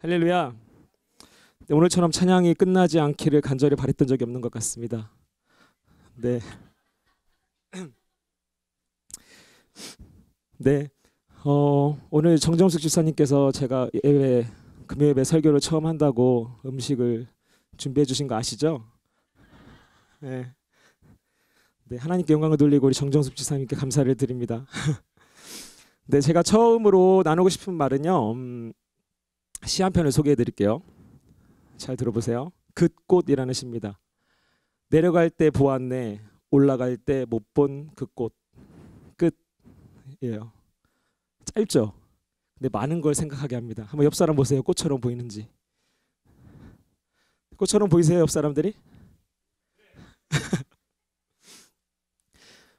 할렐루야. 네, 오늘처럼 찬양이 끝나지 않기를 간절히 바랬던 적이 없는 것 같습니다. 네. 네. 오늘 정정숙 집사님께서 제가 금요 예배 설교를 처음 한다고 음식을 준비해 주신 거 아시죠? 네. 네, 하나님께 영광을 돌리고 우리 정정숙 집사님께 감사를 드립니다. 네, 제가 처음으로 나누고 싶은 말은요. 시 한 편을 소개해 드릴게요. 잘 들어보세요. 긋꽃이라는 시입니다. 내려갈 때 보았네, 올라갈 때 못 본 그 꽃. 끝이에요. 짧죠? 근데 많은 걸 생각하게 합니다. 한번 옆 사람 보세요. 꽃처럼 보이는지. 꽃처럼 보이세요, 옆 사람들이?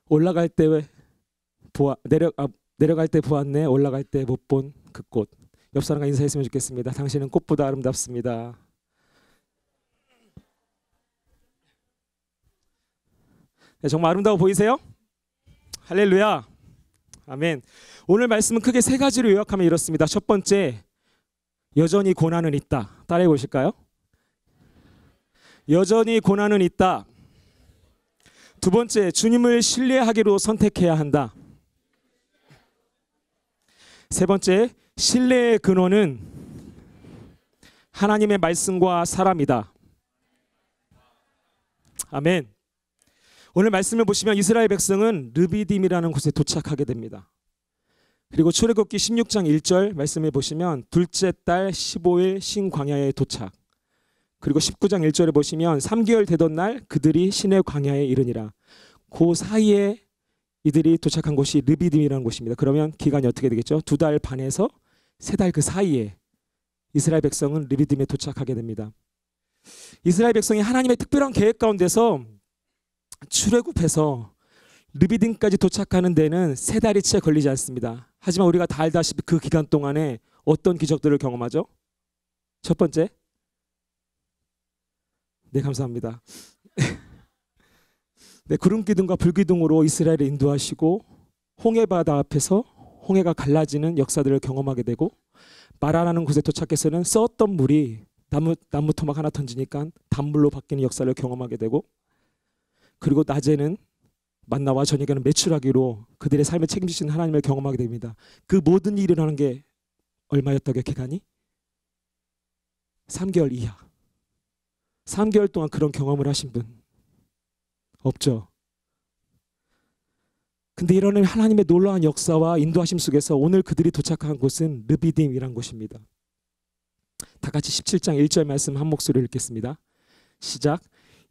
올라갈 때 내려갈 때 보았네, 올라갈 때 못 본 그 꽃. 옆 사람과 인사했으면 좋겠습니다. 당신은 꽃보다 아름답습니다. 네, 정말 아름다워 보이세요? 할렐루야. 아멘. 오늘 말씀은 크게 세 가지로 요약하면 이렇습니다. 첫 번째, 여전히 고난은 있다. 따라해 보실까요? 여전히 고난은 있다. 두 번째, 주님을 신뢰하기로 선택해야 한다. 세 번째, 신뢰의 근원은 하나님의 말씀과 사람이다. 아멘. 오늘 말씀을 보시면 이스라엘 백성은 르비딤이라는 곳에 도착하게 됩니다. 그리고 출애굽기 16장 1절 말씀을 보시면 둘째 달 15일 신광야에 도착. 그리고 19장 1절에 보시면 3개월 되던 날 그들이 신의 광야에 이르니라. 그 사이에 이들이 도착한 곳이 르비딤이라는 곳입니다. 그러면 기간이 어떻게 되겠죠? 2달 반에서 3달 그 사이에 이스라엘 백성은 르비딤에 도착하게 됩니다. 이스라엘 백성이 하나님의 특별한 계획 가운데서 출애굽해서 르비딤까지 도착하는 데는 3달이 채 걸리지 않습니다. 하지만 우리가 다 알다시피 그 기간 동안에 어떤 기적들을 경험하죠? 첫 번째, 네, 감사합니다. 네, 구름기둥과 불기둥으로 이스라엘을 인도하시고 홍해바다 앞에서 홍해가 갈라지는 역사들을 경험하게 되고, 마라라는 곳에 도착해서는 썼던 물이 나무 토막 하나 던지니까 단물로 바뀌는 역사를 경험하게 되고, 그리고 낮에는 만나와 저녁에는 메추라기로 그들의 삶을 책임지시는 하나님을 경험하게 됩니다. 그 모든 일이 일어나는 게 얼마였다고요? 기간이? 3개월 이하. 3개월 동안 그런 경험을 하신 분 없죠? 근데 이런 하나님의 놀라운 역사와 인도하심 속에서 오늘 그들이 도착한 곳은 르비딤이란 곳입니다. 다 같이 17장 1절 말씀 한 목소리로 읽겠습니다. 시작.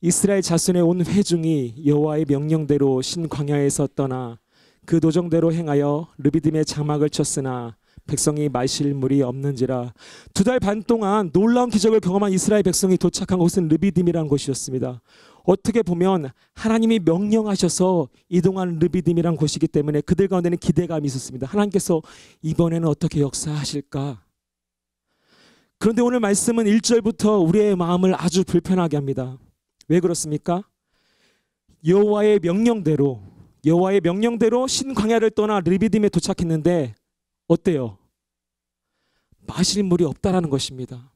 이스라엘 자손의 온 회중이 여호와의 명령대로 신광야에서 떠나 그 도정대로 행하여 르비딤에 장막을 쳤으나 백성이 마실 물이 없는지라. 2달 반 동안 놀라운 기적을 경험한 이스라엘 백성이 도착한 곳은 르비딤이라는 곳이었습니다. 어떻게 보면 하나님이 명령하셔서 이동한 르비딤이라는 곳이기 때문에 그들 가운데는 기대감이 있었습니다. 하나님께서 이번에는 어떻게 역사하실까? 그런데 오늘 말씀은 1절부터 우리의 마음을 아주 불편하게 합니다. 왜 그렇습니까? 여호와의 명령대로 신광야를 떠나 르비딤에 도착했는데 어때요? 마실 물이 없다라는 것입니다.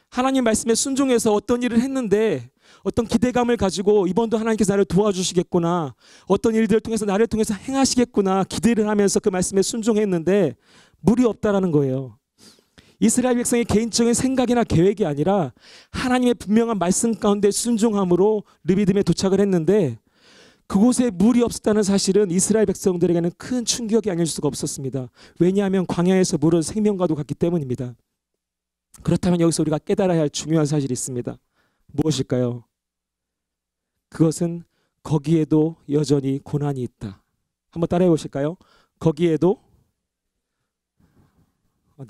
하나님 말씀에 순종해서 어떤 일을 했는데 어떤 기대감을 가지고 이번도 하나님께서 나를 도와주시겠구나, 어떤 일들을 통해서 나를 통해서 행하시겠구나 기대를 하면서 그 말씀에 순종했는데 물이 없다라는 거예요. 이스라엘 백성의 개인적인 생각이나 계획이 아니라 하나님의 분명한 말씀 가운데 순종함으로 르비딤에 도착을 했는데 그곳에 물이 없었다는 사실은 이스라엘 백성들에게는 큰 충격이 아닐 수가 없었습니다. 왜냐하면 광야에서 물은 생명과도 같기 때문입니다. 그렇다면 여기서 우리가 깨달아야 할 중요한 사실이 있습니다. 무엇일까요? 그것은 거기에도 여전히 고난이 있다. 한번 따라해 보실까요? 거기에도,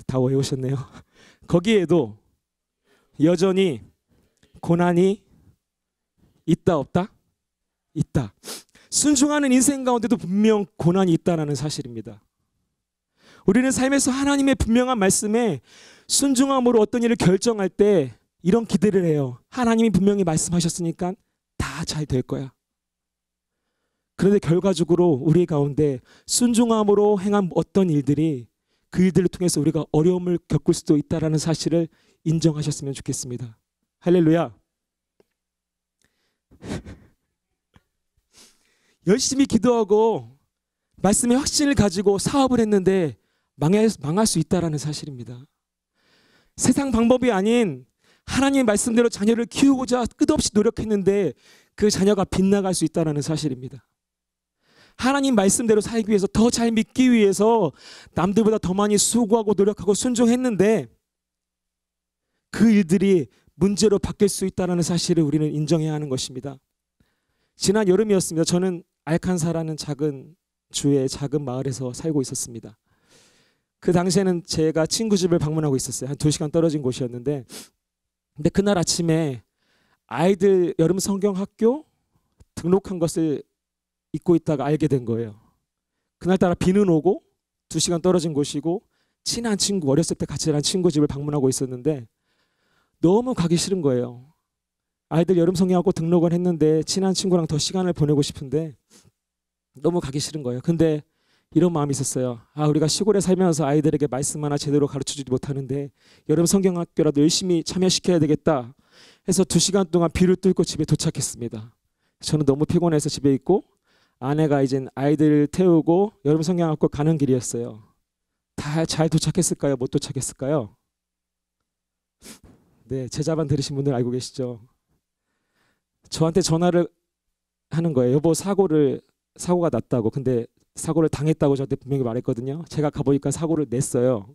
다 외우셨네요. 거기에도 여전히 고난이 있다 없다? 있다. 순종하는 인생 가운데도 분명 고난이 있다는 사실입니다. 우리는 삶에서 하나님의 분명한 말씀에 순종함으로 어떤 일을 결정할 때 이런 기대를 해요. 하나님이 분명히 말씀하셨으니까 다 잘 될 거야. 그런데 결과적으로 우리 가운데 순종함으로 행한 어떤 일들이 그 일들을 통해서 우리가 어려움을 겪을 수도 있다는 사실을 인정하셨으면 좋겠습니다. 할렐루야. 열심히 기도하고 말씀의 확신을 가지고 사업을 했는데 망할 수 있다는 사실입니다. 세상 방법이 아닌 하나님의 말씀대로 자녀를 키우고자 끝없이 노력했는데 그 자녀가 빗나갈 수 있다는 사실입니다. 하나님 말씀대로 살기 위해서 더 잘 믿기 위해서 남들보다 더 많이 수고하고 노력하고 순종했는데 그 일들이 문제로 바뀔 수 있다는 사실을 우리는 인정해야 하는 것입니다. 지난 여름이었습니다. 저는 알칸사라는 작은 주의 작은 마을에서 살고 있었습니다. 그 당시에는 제가 친구 집을 방문하고 있었어요. 한 2시간 떨어진 곳이었는데, 근데 그날 아침에 아이들 여름 성경학교 등록한 것을 잊고 있다가 알게 된 거예요. 그날따라 비는 오고 2시간 떨어진 곳이고 친한 친구, 어렸을 때 같이 일한 친구 집을 방문하고 있었는데 너무 가기 싫은 거예요. 아이들 여름 성경학교 등록을 했는데 친한 친구랑 더 시간을 보내고 싶은데 너무 가기 싫은 거예요. 근데 이런 마음이 있었어요. 우리가 시골에 살면서 아이들에게 말씀 하나 제대로 가르쳐주지 못하는데 여름 성경학교라도 열심히 참여시켜야 되겠다 해서 2시간 동안 비를 뚫고 집에 도착했습니다. 저는 너무 피곤해서 집에 있고 아내가 이제 아이들 태우고 여름 성경학교 가는 길이었어요. 다 잘 도착했을까요? 못 도착했을까요? 네, 제 자반 들으신 분들 알고 계시죠? 저한테 전화를 하는 거예요. 여보, 사고가 났다고. 근데 사고를 당했다고 저한테 분명히 말했거든요. 제가 가보니까 사고를 냈어요.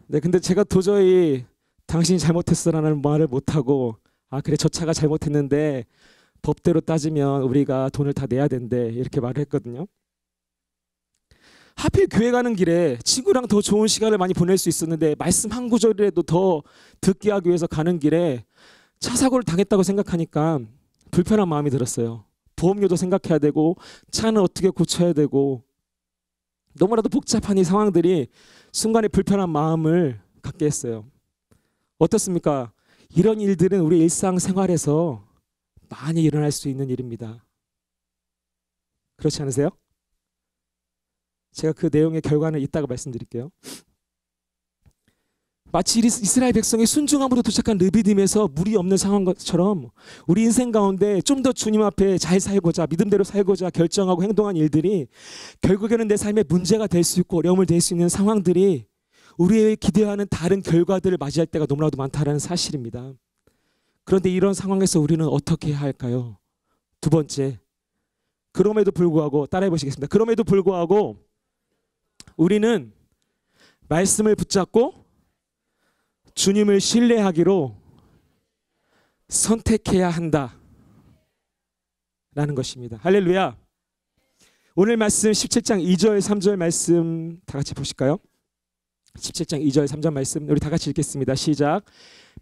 네, 근데 제가 도저히 당신이 잘못했어라는 말을 못하고 그래, 저 차가 잘못했는데 법대로 따지면 우리가 돈을 다 내야 된대, 이렇게 말을 했거든요. 하필 교회 가는 길에 친구랑 더 좋은 시간을 많이 보낼 수 있었는데 말씀 한 구절이라도 더 듣게 하기 위해서 가는 길에 차 사고를 당했다고 생각하니까 불편한 마음이 들었어요. 보험료도 생각해야 되고 차는 어떻게 고쳐야 되고 너무나도 복잡한 이 상황들이 순간에 불편한 마음을 갖게 했어요. 어떻습니까? 이런 일들은 우리 일상생활에서 많이 일어날 수 있는 일입니다. 그렇지 않으세요? 제가 그 내용의 결과는 이따가 말씀드릴게요. 마치 이스라엘 백성이 순종함으로 도착한 르비딤에서 물이 없는 상황처럼 우리 인생 가운데 좀 더 주님 앞에 잘 살고자, 믿음대로 살고자 결정하고 행동한 일들이 결국에는 내 삶에 문제가 될 수 있고 어려움을 낼 수 있는 상황들이 우리의 기대하는 다른 결과들을 맞이할 때가 너무나도 많다는 사실입니다. 그런데 이런 상황에서 우리는 어떻게 해야 할까요? 두 번째, 그럼에도 불구하고 따라해 보시겠습니다. 그럼에도 불구하고 우리는 말씀을 붙잡고 주님을 신뢰하기로 선택해야 한다 라는 것입니다. 할렐루야. 오늘 말씀 17장 2절 3절 말씀 다 같이 보실까요? 17장 2절 3절 말씀 우리 다 같이 읽겠습니다. 시작.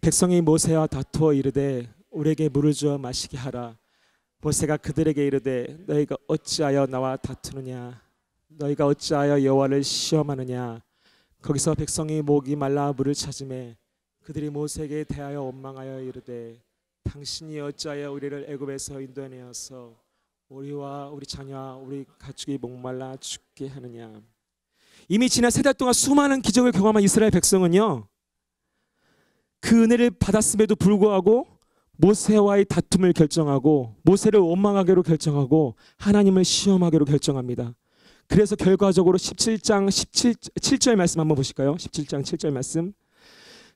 백성이 모세와 다투어 이르되 우리에게 물을 주어 마시게 하라. 모세가 그들에게 이르되 너희가 어찌하여 나와 다투느냐? 너희가 어찌하여 여호와를 시험하느냐? 거기서 백성이 목이 말라 물을 찾으매 그들이 모세에게 대하여 원망하여 이르되 당신이 어찌하여 우리를 애굽에서 인도하여서 우리와 우리 자녀와 우리 가축이 목말라 죽게 하느냐? 이미 지난 3달 동안 수많은 기적을 경험한 이스라엘 백성은요, 그 은혜를 받았음에도 불구하고 모세와의 다툼을 결정하고 모세를 원망하기로 결정하고 하나님을 시험하기로 결정합니다. 그래서 결과적으로 17장 7절 말씀 한번 보실까요? 17장 7절 말씀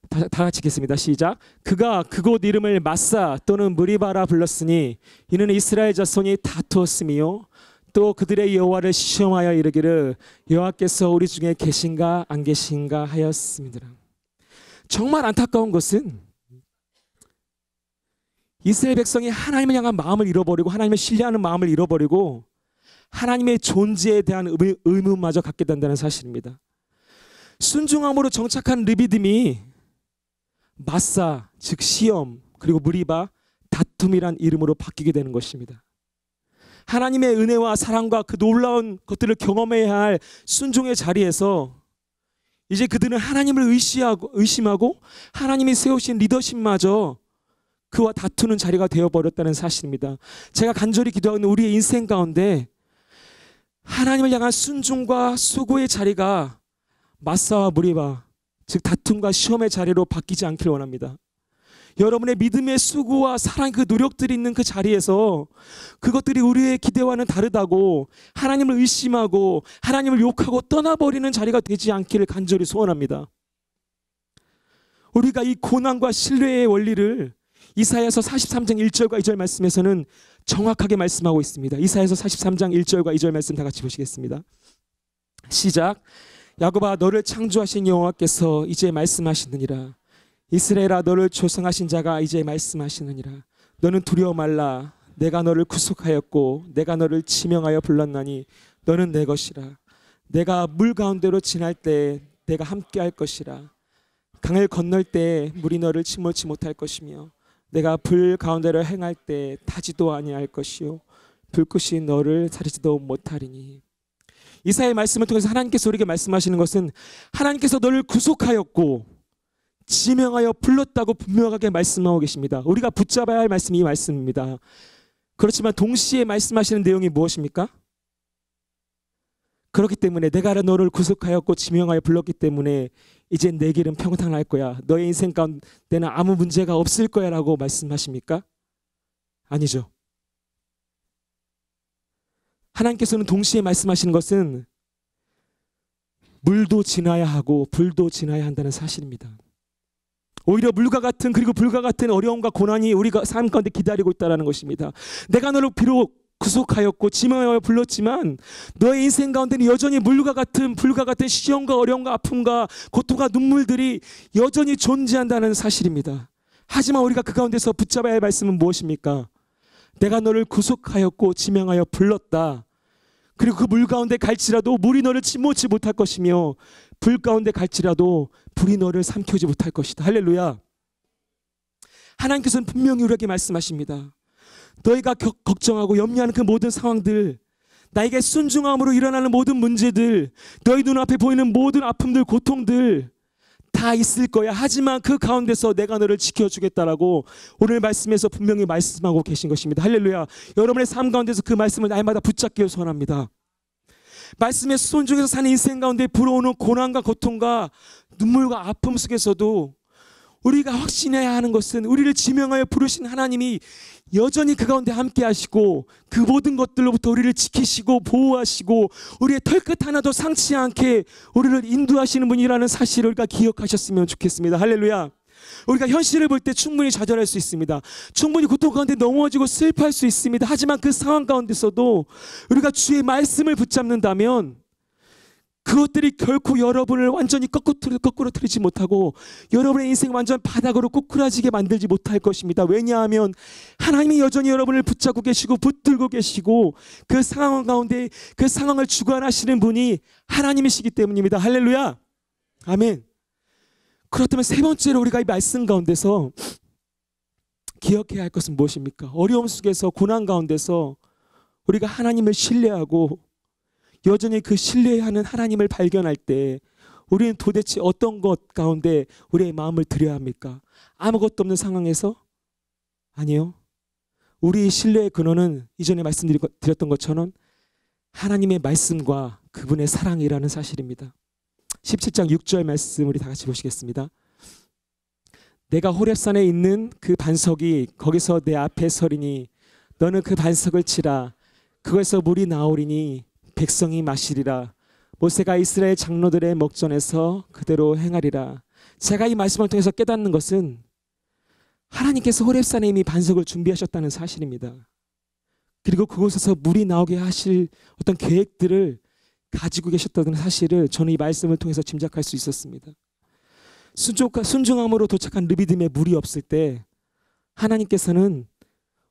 다 같이 읽겠습니다. 시작. 그가 그곳 이름을 마사 또는 무리바라 불렀으니 이는 이스라엘 자손이 다투었으며 또 그들의 여호와를 시험하여 이르기를 여호와께서 우리 중에 계신가 안 계신가 하였습니다. 정말 안타까운 것은 이스라엘 백성이 하나님을 향한 마음을 잃어버리고 하나님을 신뢰하는 마음을 잃어버리고 하나님의 존재에 대한 의문마저 갖게 된다는 사실입니다. 순종함으로 정착한 르비딤이 마사, 즉 시험, 그리고 무리바, 다툼이란 이름으로 바뀌게 되는 것입니다. 하나님의 은혜와 사랑과 그 놀라운 것들을 경험해야 할 순종의 자리에서 이제 그들은 하나님을 의심하고 하나님이 세우신 리더십마저 그와 다투는 자리가 되어버렸다는 사실입니다. 제가 간절히 기도하는 우리의 인생 가운데 하나님을 향한 순종과 수고의 자리가 마사와 무리와, 즉 다툼과 시험의 자리로 바뀌지 않길 원합니다. 여러분의 믿음의 수고와 사랑, 그 노력들이 있는 그 자리에서 그것들이 우리의 기대와는 다르다고 하나님을 의심하고 하나님을 욕하고 떠나버리는 자리가 되지 않기를 간절히 소원합니다. 우리가 이 고난과 신뢰의 원리를 이사야서 43장 1절과 2절 말씀에서는 정확하게 말씀하고 있습니다. 이사야서 43장 1절과 2절 말씀 다 같이 보시겠습니다. 시작. 야곱아, 너를 창조하신 여호와께서 이제 말씀하시느니라. 이스라엘아, 너를 조성하신 자가 이제 말씀하시느니라. 너는 두려워 말라. 내가 너를 구속하였고 내가 너를 지명하여 불렀나니 너는 내 것이라. 내가 물 가운데로 지날 때 내가 함께 할 것이라. 강을 건널 때 물이 너를 침몰치 못할 것이며 내가 불 가운데로 행할 때 타지도 아니할 것이요 불꽃이 너를 사리지도 못하리니. 이사야의 말씀을 통해서 하나님께서 우리에게 말씀하시는 것은 하나님께서 너를 구속하였고 지명하여 불렀다고 분명하게 말씀하고 계십니다. 우리가 붙잡아야 할 말씀이 이 말씀입니다. 그렇지만 동시에 말씀하시는 내용이 무엇입니까? 그렇기 때문에 내가 너를 구속하였고 지명하여 불렀기 때문에 이제 내 길은 평탄할 거야. 너의 인생 가운데는 아무 문제가 없을 거야 라고 말씀하십니까? 아니죠. 하나님께서는 동시에 말씀하시는 것은 물도 지나야 하고 불도 지나야 한다는 사실입니다. 오히려 물과 같은, 그리고 불과 같은 어려움과 고난이 우리가 삶 가운데 기다리고 있다는 것입니다. 내가 너를 비록 구속하였고 지명하여 불렀지만 너의 인생 가운데는 여전히 물과 같은, 불과 같은 시험과 어려움과 아픔과 고통과 눈물들이 여전히 존재한다는 사실입니다. 하지만 우리가 그 가운데서 붙잡아야 할 말씀은 무엇입니까? 내가 너를 구속하였고 지명하여 불렀다. 그리고 그 물 가운데 갈지라도 물이 너를 침몰치 못할 것이며 불 가운데 갈지라도 불이 너를 삼켜오지 못할 것이다. 할렐루야. 하나님께서는 분명히 우리에게 말씀하십니다. 너희가 걱정하고 염려하는 그 모든 상황들, 나에게 순종함으로 일어나는 모든 문제들, 너희 눈앞에 보이는 모든 아픔들, 고통들 다 있을 거야. 하지만 그 가운데서 내가 너를 지켜주겠다라고 오늘 말씀에서 분명히 말씀하고 계신 것입니다. 할렐루야. 여러분의 삶 가운데서 그 말씀을 날마다 붙잡기를 소원합니다. 말씀의 순종에서 사는 인생 가운데 불어오는 고난과 고통과 눈물과 아픔 속에서도 우리가 확신해야 하는 것은 우리를 지명하여 부르신 하나님이 여전히 그 가운데 함께 하시고 그 모든 것들로부터 우리를 지키시고 보호하시고 우리의 털끝 하나도 상치 않게 우리를 인도하시는 분이라는 사실을 우리가 기억하셨으면 좋겠습니다. 할렐루야. 우리가 현실을 볼 때 충분히 좌절할 수 있습니다. 충분히 고통 가운데 넘어지고 슬퍼할 수 있습니다. 하지만 그 상황 가운데서도 우리가 주의 말씀을 붙잡는다면 그것들이 결코 여러분을 완전히 거꾸로 틀리지 못하고 여러분의 인생 완전 바닥으로 꼬꾸라지게 만들지 못할 것입니다. 왜냐하면 하나님이 여전히 여러분을 붙잡고 계시고 붙들고 계시고 그 상황 가운데 그 상황을 주관하시는 분이 하나님이시기 때문입니다. 할렐루야. 아멘. 그렇다면 세 번째로 우리가 이 말씀 가운데서 기억해야 할 것은 무엇입니까? 어려움 속에서, 고난 가운데서 우리가 하나님을 신뢰하고 여전히 그 신뢰하는 하나님을 발견할 때 우리는 도대체 어떤 것 가운데 우리의 마음을 드려야 합니까? 아무것도 없는 상황에서? 아니요. 우리의 신뢰의 근원은 이전에 말씀드렸던 것처럼 하나님의 말씀과 그분의 사랑이라는 사실입니다. 17장 6절 말씀 우리 다 같이 보시겠습니다. 내가 호렙산에 있는 그 반석이 거기서 내 앞에 서리니 너는 그 반석을 치라. 그것에서 물이 나오리니 백성이 마시리라. 모세가 이스라엘 장로들의 목전에서 그대로 행하리라. 제가 이 말씀을 통해서 깨닫는 것은 하나님께서 호렙산에 이미 반석을 준비하셨다는 사실입니다. 그리고 그곳에서 물이 나오게 하실 어떤 계획들을 가지고 계셨다는 사실을 저는 이 말씀을 통해서 짐작할 수 있었습니다. 순종함으로 도착한 르비딤에 물이 없을 때 하나님께서는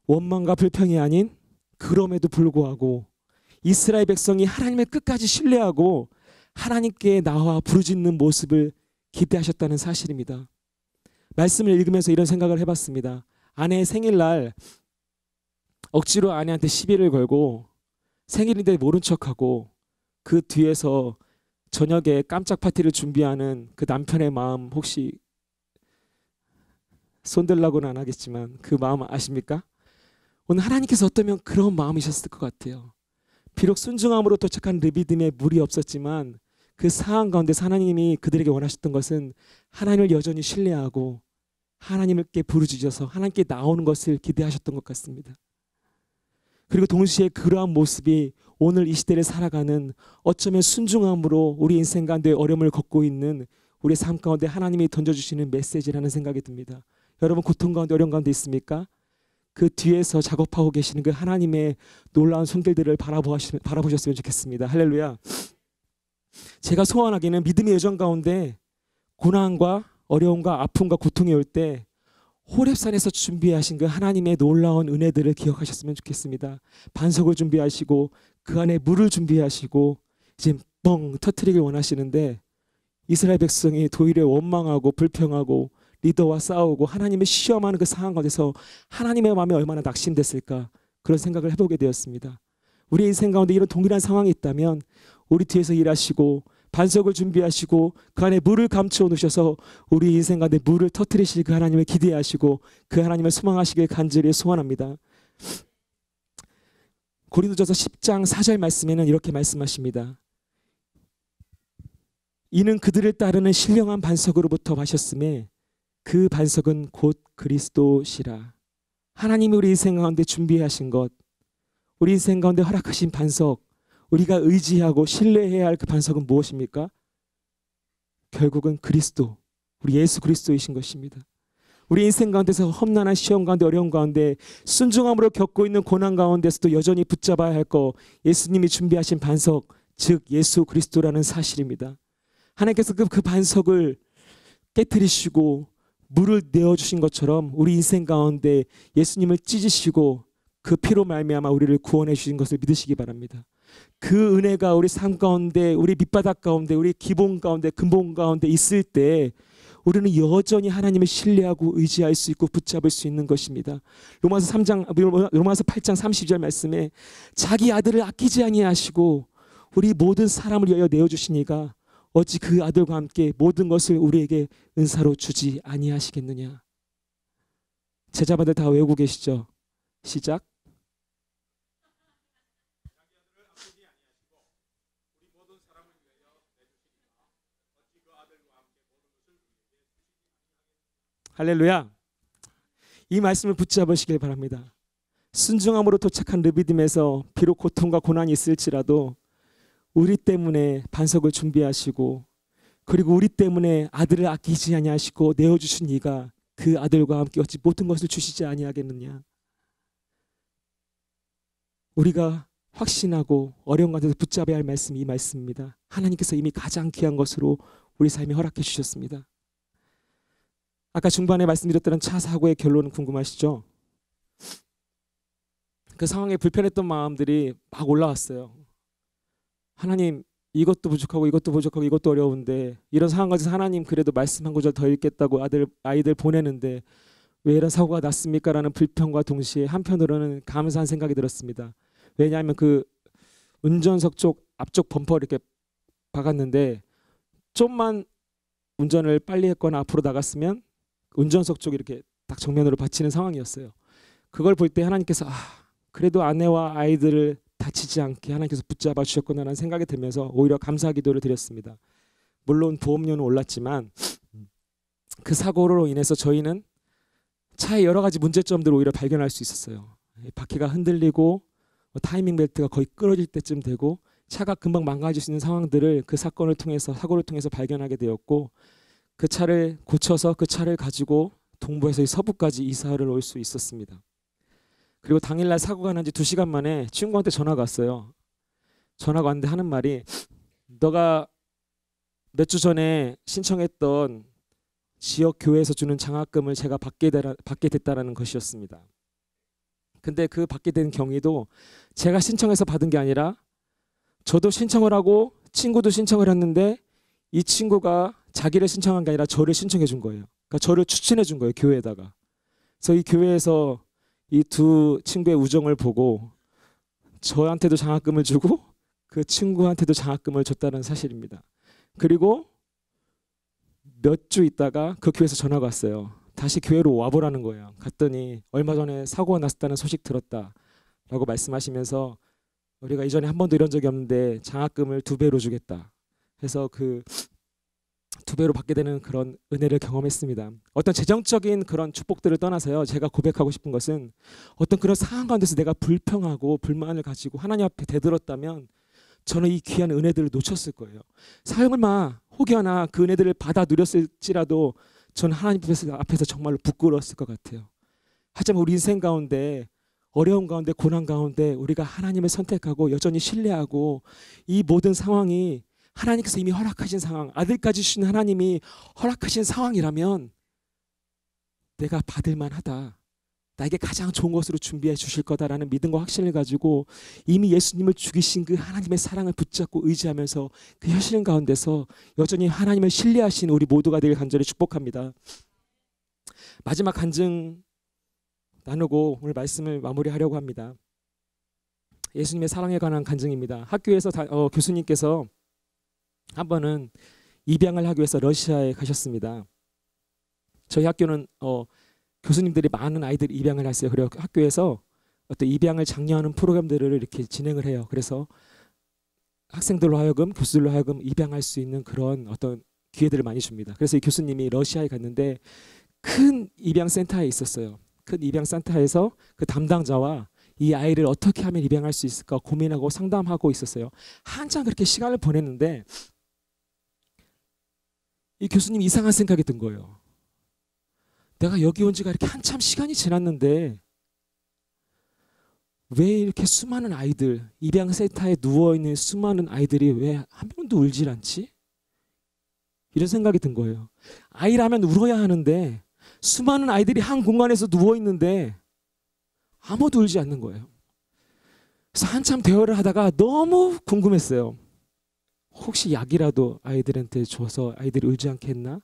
원망과 불평이 아닌 그럼에도 불구하고 이스라엘 백성이 하나님을 끝까지 신뢰하고 하나님께 나와 부르짖는 모습을 기대하셨다는 사실입니다. 말씀을 읽으면서 이런 생각을 해봤습니다. 아내의 생일날 억지로 아내한테 시비를 걸고 생일인데 모른 척하고 그 뒤에서 저녁에 깜짝 파티를 준비하는 그 남편의 마음 혹시 손들라고는 안 하겠지만 그 마음 아십니까? 오늘 하나님께서 어떠면 그런 마음이셨을 것 같아요. 비록 순종함으로 도착한 르비딤에 물이 없었지만 그 상황 가운데 하나님이 그들에게 원하셨던 것은 하나님을 여전히 신뢰하고 하나님께 부르짖어서 하나님께 나오는 것을 기대하셨던 것 같습니다. 그리고 동시에 그러한 모습이 오늘 이 시대를 살아가는 어쩌면 순종함으로 우리 인생 가운데 어려움을 겪고 있는 우리 삶 가운데 하나님이 던져주시는 메시지라는 생각이 듭니다. 여러분 고통 가운데 어려움 가운데 있습니까? 그 뒤에서 작업하고 계시는 그 하나님의 놀라운 손길들을 바라보셨으면 좋겠습니다. 할렐루야. 제가 소원하기는 믿음의 여정 가운데 고난과 어려움과 아픔과 고통이 올 때 호렙산에서 준비하신 그 하나님의 놀라운 은혜들을 기억하셨으면 좋겠습니다. 반석을 준비하시고 그 안에 물을 준비하시고 이제 뻥 터뜨리길 원하시는데 이스라엘 백성이 도리어 원망하고 불평하고 리더와 싸우고 하나님을 시험하는 그 상황 가운데서 하나님의 마음이 얼마나 낙심됐을까 그런 생각을 해보게 되었습니다. 우리 인생 가운데 이런 동일한 상황이 있다면 우리 뒤에서 일하시고 반석을 준비하시고 그 안에 물을 감추어 놓으셔서 우리 인생 가운데 물을 터뜨리실 그 하나님을 기대하시고 그 하나님을 소망하시길 간절히 소원합니다. 고린도전서 10장 4절 말씀에는 이렇게 말씀하십니다. 이는 그들을 따르는 신령한 반석으로부터 마셨음에 그 반석은 곧 그리스도시라. 하나님이 우리 인생 가운데 준비하신 것, 우리 인생 가운데 허락하신 반석, 우리가 의지하고 신뢰해야 할 그 반석은 무엇입니까? 결국은 그리스도, 우리 예수 그리스도이신 것입니다. 우리 인생 가운데서 험난한 시험 가운데 어려움 가운데 순종함으로 겪고 있는 고난 가운데서도 여전히 붙잡아야 할 거 예수님이 준비하신 반석, 즉 예수 그리스도라는 사실입니다. 하나님께서 그 반석을 깨트리시고 물을 내어주신 것처럼 우리 인생 가운데 예수님을 찢으시고 그 피로 말미암아 우리를 구원해 주신 것을 믿으시기 바랍니다. 그 은혜가 우리 삶 가운데, 우리 밑바닥 가운데, 우리 기본 가운데, 근본 가운데 있을 때 우리는 여전히 하나님을 신뢰하고 의지할 수 있고 붙잡을 수 있는 것입니다. 로마서 8장 30절 말씀에 자기 아들을 아끼지 아니하시고 우리 모든 사람을 위하여 내어주시니가 어찌 그 아들과 함께 모든 것을 우리에게 은사로 주지 아니하시겠느냐. 제자분들 다 외우고 계시죠? 시작. 할렐루야. 이 말씀을 붙잡으시길 바랍니다. 순종함으로 도착한 르비딤에서 비록 고통과 고난이 있을지라도 우리 때문에 반석을 준비하시고 그리고 우리 때문에 아들을 아끼지 아니하시고 내어주신 이가 그 아들과 함께 어찌 모든 것을 주시지 아니하겠느냐. 우리가 확신하고 어려운 가운데서 붙잡아야 할 말씀이 이 말씀입니다. 하나님께서 이미 가장 귀한 것으로 우리 삶에 허락해 주셨습니다. 아까 중반에 말씀드렸던 차 사고의 결론은 궁금하시죠? 그 상황에 불편했던 마음들이 막 올라왔어요. 하나님, 이것도 부족하고 이것도 부족하고 이것도 어려운데 이런 상황 가운데서 하나님 그래도 말씀 한 구절 더 읽겠다고 아이들 보내는데 왜 이런 사고가 났습니까? 라는 불평과 동시에 한편으로는 감사한 생각이 들었습니다. 왜냐하면 그 운전석 쪽 앞쪽 범퍼를 이렇게 박았는데 좀만 운전을 빨리 했거나 앞으로 나갔으면 운전석 쪽이 이렇게 딱 정면으로 받치는 상황이었어요. 그걸 볼 때 하나님께서 그래도 아내와 아이들을 다치지 않게 하나님께서 붙잡아 주셨구나라는 생각이 들면서 오히려 감사 기도를 드렸습니다. 물론 보험료는 올랐지만 그 사고로 인해서 저희는 차의 여러 가지 문제점들을 오히려 발견할 수 있었어요. 바퀴가 흔들리고 타이밍 벨트가 거의 끊어질 때쯤 되고 차가 금방 망가질 수 있는 상황들을 그 사고를 통해서 발견하게 되었고 그 차를 고쳐서 그 차를 가지고 동부에서 서부까지 이사를 올 수 있었습니다. 그리고 당일날 사고가 난 지 2시간 만에 친구한테 전화가 왔어요. 전화가 왔는데 하는 말이 너가 몇 주 전에 신청했던 지역 교회에서 주는 장학금을 제가 받게 됐다라는 것이었습니다. 근데 그 받게 된 경위도 제가 신청해서 받은 게 아니라 저도 신청을 하고 친구도 신청을 했는데 이 친구가 자기를 신청한 게 아니라 저를 신청해 준 거예요. 그러니까 저를 추천해 준 거예요, 교회에다가. 그래서 이 교회에서 이 두 친구의 우정을 보고 저한테도 장학금을 주고 그 친구한테도 장학금을 줬다는 사실입니다. 그리고 몇 주 있다가 그 교회에서 전화가 왔어요. 다시 교회로 와보라는 거예요. 갔더니 얼마 전에 사고가 났었다는 소식 들었다라고 말씀하시면서 우리가 이전에 한 번도 이런 적이 없는데 장학금을 2배로 주겠다 해서 그 2배로 받게 되는 그런 은혜를 경험했습니다. 어떤 재정적인 그런 축복들을 떠나서요, 제가 고백하고 싶은 것은 어떤 그런 상황 가운데서 내가 불평하고 불만을 가지고 하나님 앞에 대들었다면 저는 이 귀한 은혜들을 놓쳤을 거예요. 사용을마 혹여나 그 은혜들을 받아 누렸을지라도 저는 하나님 앞에서 정말로 부끄러웠을 것 같아요. 하지만 우리 인생 가운데 어려움 가운데 고난 가운데 우리가 하나님을 선택하고 여전히 신뢰하고 이 모든 상황이 하나님께서 이미 허락하신 상황, 아들까지 주신 하나님이 허락하신 상황이라면 내가 받을 만하다, 나에게 가장 좋은 것으로 준비해 주실 거다라는 믿음과 확신을 가지고 이미 예수님을 죽이신 그 하나님의 사랑을 붙잡고 의지하면서 그 현실 가운데서 여전히 하나님을 신뢰하신 우리 모두가 되길 간절히 축복합니다. 마지막 간증 나누고 오늘 말씀을 마무리하려고 합니다. 예수님의 사랑에 관한 간증입니다. 학교에서 교수님께서 한 번은 입양을 하기 위해서 러시아에 가셨습니다. 저희 학교는 교수님들이 많은 아이들 입양을 했어요. 그리고 학교에서 어떤 입양을 장려하는 프로그램들을 이렇게 진행을 해요. 그래서 학생들로 하여금 교수들로 하여금 입양할 수 있는 그런 어떤 기회들을 많이 줍니다. 그래서 이 교수님이 러시아에 갔는데 큰 입양 센터에 있었어요. 큰 입양 센터에서 그 담당자와 이 아이를 어떻게 하면 입양할 수 있을까 고민하고 상담하고 있었어요. 한참 그렇게 시간을 보냈는데 이 교수님이 이상한 생각이 든 거예요. 내가 여기 온 지가 이렇게 한참 시간이 지났는데 왜 이렇게 수많은 아이들, 입양센터에 누워있는 수많은 아이들이 왜 한 명도 울질 않지? 이런 생각이 든 거예요. 아이라면 울어야 하는데 수많은 아이들이 한 공간에서 누워있는데 아무도 울지 않는 거예요. 그래서 한참 대화를 하다가 너무 궁금했어요. 혹시 약이라도 아이들한테 줘서 아이들이 울지 않게 했나?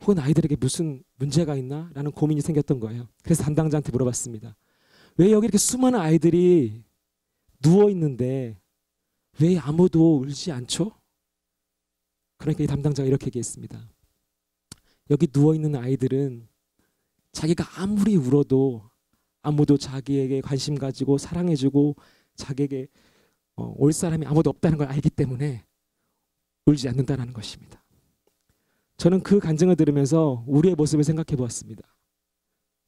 혹은 아이들에게 무슨 문제가 있나? 라는 고민이 생겼던 거예요. 그래서 담당자한테 물어봤습니다. 왜 여기 이렇게 수많은 아이들이 누워있는데 왜 아무도 울지 않죠? 그러니까 이 담당자가 이렇게 얘기했습니다. 여기 누워있는 아이들은 자기가 아무리 울어도 아무도 자기에게 관심 가지고 사랑해주고 자기에게 올 사람이 아무도 없다는 걸 알기 때문에 울지 않는다는 것입니다. 저는 그 간증을 들으면서 우리의 모습을 생각해 보았습니다.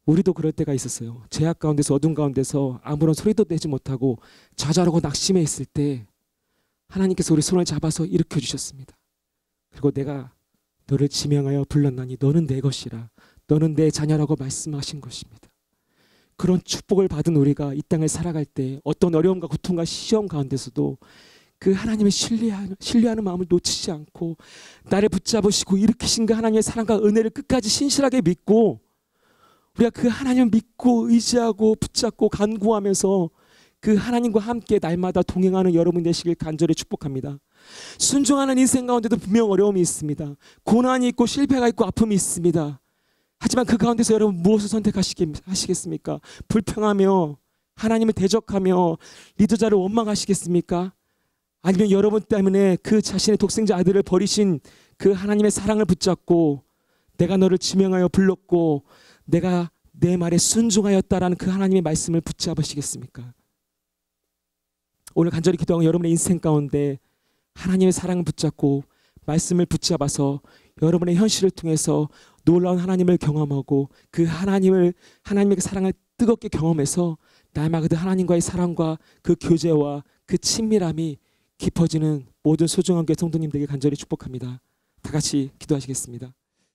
우리도 그럴 때가 있었어요. 죄악 가운데서 어둠 가운데서 아무런 소리도 내지 못하고 좌절하고 낙심해 있을 때 하나님께서 우리 손을 잡아서 일으켜 주셨습니다. 그리고 내가 너를 지명하여 불렀나니 너는 내 것이라, 너는 내 자녀라고 말씀하신 것입니다. 그런 축복을 받은 우리가 이 땅을 살아갈 때 어떤 어려움과 고통과 시험 가운데서도 그 하나님을 신뢰하는 마음을 놓치지 않고 나를 붙잡으시고 일으키신 그 하나님의 사랑과 은혜를 끝까지 신실하게 믿고 우리가 그 하나님을 믿고 의지하고 붙잡고 간구하면서 그 하나님과 함께 날마다 동행하는 여러분 되시길 간절히 축복합니다. 순종하는 인생 가운데도 분명 어려움이 있습니다. 고난이 있고 실패가 있고 아픔이 있습니다. 하지만 그 가운데서 여러분 무엇을 선택하시겠습니까? 불평하며 하나님을 대적하며 리더자를 원망하시겠습니까? 아니면 여러분 때문에 그 자신의 독생자 아들을 버리신 그 하나님의 사랑을 붙잡고 내가 너를 지명하여 불렀고 내가 내 말에 순종하였다라는 그 하나님의 말씀을 붙잡으시겠습니까? 오늘 간절히 기도하고 여러분의 인생 가운데 하나님의 사랑을 붙잡고 말씀을 붙잡아서 여러분의 현실을 통해서 놀라운 하나님을 경험하고 그 하나님의 사랑을 뜨겁게 경험해서 날마다 그 하나님과의 사랑과 그 교제와 그 친밀함이 깊어지는 모든 소중한 교회 성도님들에게 간절히 축복합니다. 다 같이 기도하시겠습니다.